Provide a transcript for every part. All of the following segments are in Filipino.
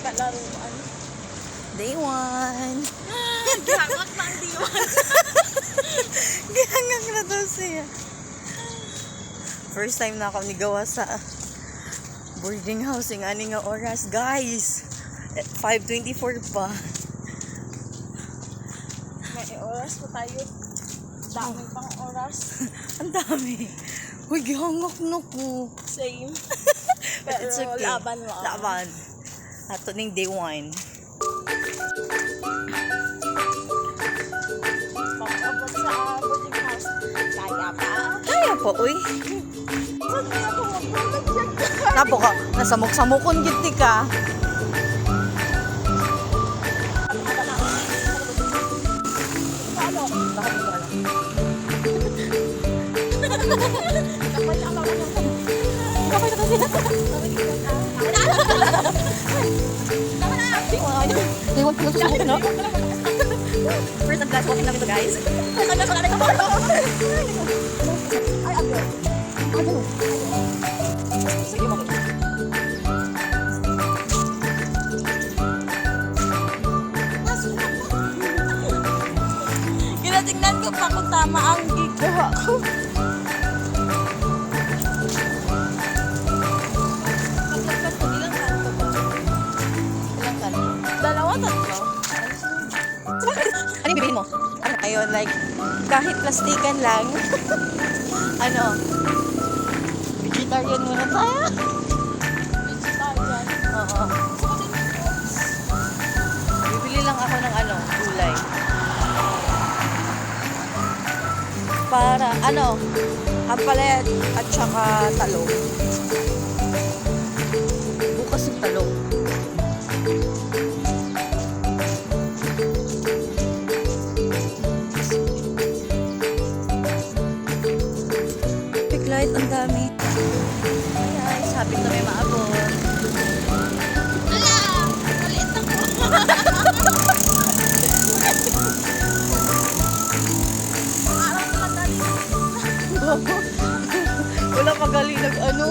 Kalaruan. Day 1. Gihangak na ang day 1. Gihangak na to siya. First time na ako nigawa sa boarding house yung ani nga oras. Guys, 5:24 pa. May oras pa tayo. Dami pang oras. Ang dami. Uy, gihangak na ko. Same. But Pero it's okay. laban mo. Laban. Ato ning day 1. Pag-abot sa boarding house, kaya pa. Kaya po, uy. Saan na ako mag-check? Napo ka, nasamok-samukon giti ka. First and last walking namin to, guys. Ay, agyo. Sige mo. Ginatingnan ko pa kung tama ang gigawa ko. Paglakas ko, ilang kanto ba? Ilang kanto? Dalawa, tatlo? Ano yung bibilin mo? Ayun, like, kahit plastikan lang. Ano? Vegetarian muna tayo. Vegetarian. Oo. Bibili lang ako ng ano, gulay. Para, ano, ampalaya at saka talong. Bukas yung talong. Big light, ang dami. Ay, sabi na may maabot. Ala! Maliit ako. Mga araw na lang dali. Wala magaling nag ano.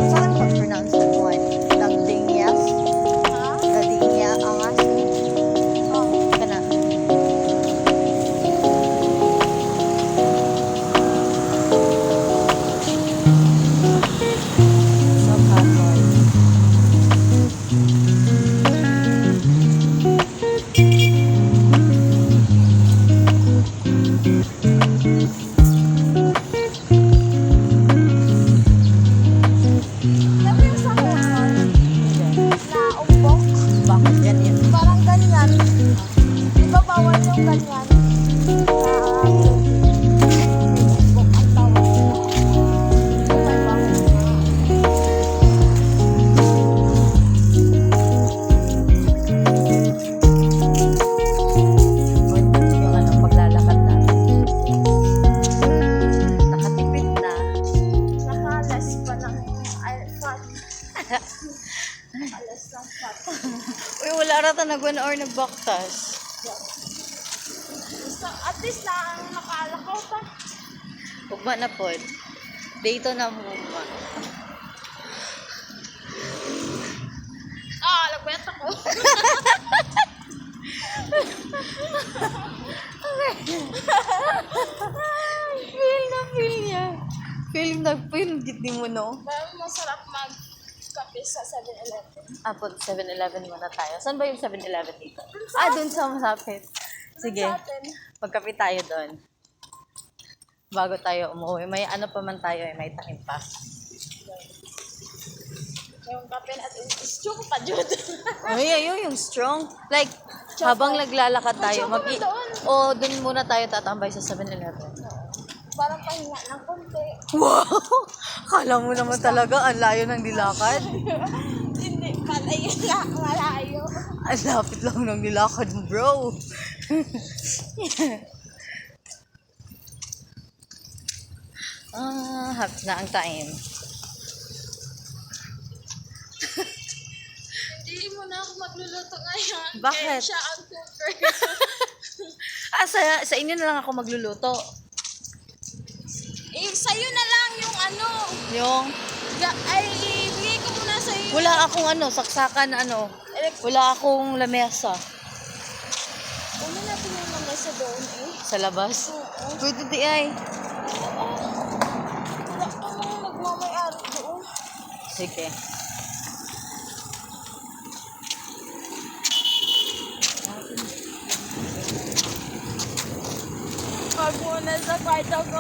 Saan pag-pronounce that one? Dagdingyas? Dagdingya, angas? Kana. So hapon. Alam mo yung sa hormone na umbok? Bakit yan yan? Parang ganyan. Di ba bawal yung ganyan? Na umbok ang tawag nila. May bawal na. Yung ano, paglalakad natin. Nakatipid na. Nakalas pa ng fat. Nakalas ng fat. Uy, wala rata nag-1 hour nagbaktas. So, at least na nakalakaw pa. Ugma na pod. Dito na mo ugma. Nagwet ako. Feel na feel niya. Feel git mo no. Parang masarap mag-kape sa 7-Eleven. Apod 7-Eleven muna tayo. Saan ba yung 7-Eleven dito? Dun sa masapit. Sige, Sa atin, magkape tayo doon. Bago tayo umuwi. May ano pa man tayo may time pass. yung kape at istyo ko pa dyan. Ay, ayun yung strong. Like, habang naglalakad tayo, May choco na doon. dun muna tayo tatambay sa 7-Eleven. Parang pahinga ng konti. Wow! Kala mo naman talaga, ang layo ng nilakad. Hindi, malayo lang, malayo. Ang lapit lang ng nilakad mo, bro. Hapos na ang time. Hindi mo na ako magluluto ngayon. Bakit? Kaya siya ang cooker. Sa inyo na lang ako magluluto. Sa'yo na lang yung ano. Yung, Ay, ibigay ko muna sa'yo. wala akong saksakan wala akong lamesa Una natin yung mga sa doon sa labas. Oo. Pwede di ay. Wala pa mga nagmamayari doon. Sige. Pag muna sa kwarto ko.